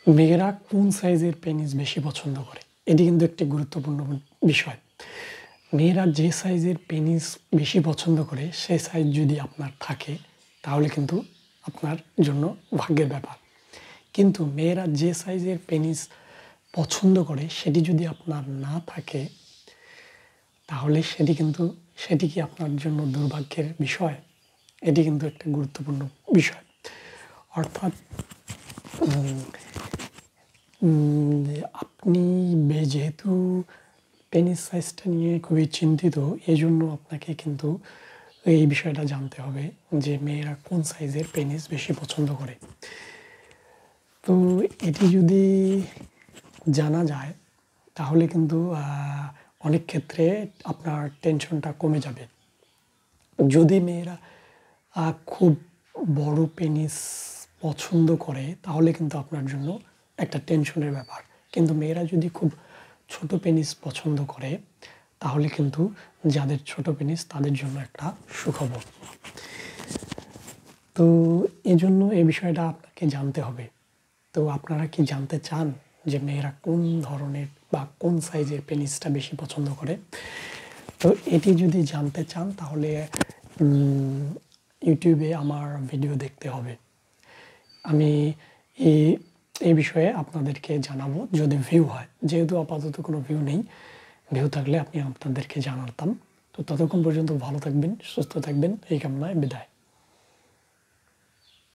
মেয়েরা কোন সাইজের পেনিস বেশি পছন্দ করে? এটি কিন্তু একটি গুরুত্বপূর্ণ বিষয়। মেয়েরা যে সাইজের পেনিস বেশি পছন্দ করে, সে সাইজ যদি আপনার থাকে, তাহলে কিন্তু আপনার জন্য ভাগ্যের ব্যাপার। কিন্তু মেয়েরা যে সাইজের পেনিস পছন্দ করে, সেটি যদি আপনার না থাকে, তাহলে সেটি কি আপনার জন্য দুর্ভাগ্যের বিষয়? এটি কিন্তু একটা গুরুত্বপূর্ণ বিষয়। অর্থাৎ আপনি যেহেতু পেনিস সাইজটা নিয়ে খুবই চিন্তিত, এজন্য আপনাকে কিন্তু এই বিষয়টা জানতে হবে যে মেয়েরা কোন সাইজের পেনিস বেশি পছন্দ করে। তো এটি যদি জানা যায়, তাহলে কিন্তু অনেক ক্ষেত্রে আপনার টেনশনটা কমে যাবে। যদি মেয়েরা খুব বড় পেনিস পছন্দ করে, তাহলে কিন্তু আপনার জন্য একটা টেনশনের ব্যাপার। কিন্তু মেয়েরা যদি খুব ছোট পেনিস পছন্দ করে, তাহলে কিন্তু যাদের ছোট পেনিস তাদের জন্য একটা সুখবর। তো এজন্য এই বিষয়টা আপনাকে জানতে হবে। তো আপনারা কি জানতে চান যে মেয়েরা কোন ধরনের বা কোন সাইজের পেনিসটা বেশি পছন্দ করে? তো এটি যদি জানতে চান, তাহলে ইউটিউবে আমার ভিডিও দেখতে হবে। আমি এই বিষয়ে আপনাদেরকে জানাবো যদি ভিউ হয়। যেহেতু আপাতত কোনো ভিউ নেই, ভিউ থাকলে আমি আপনাদেরকে জানাতাম। তো ততক্ষণ পর্যন্ত ভালো থাকবেন, সুস্থ থাকবেন, এই কামনায় বিদায়।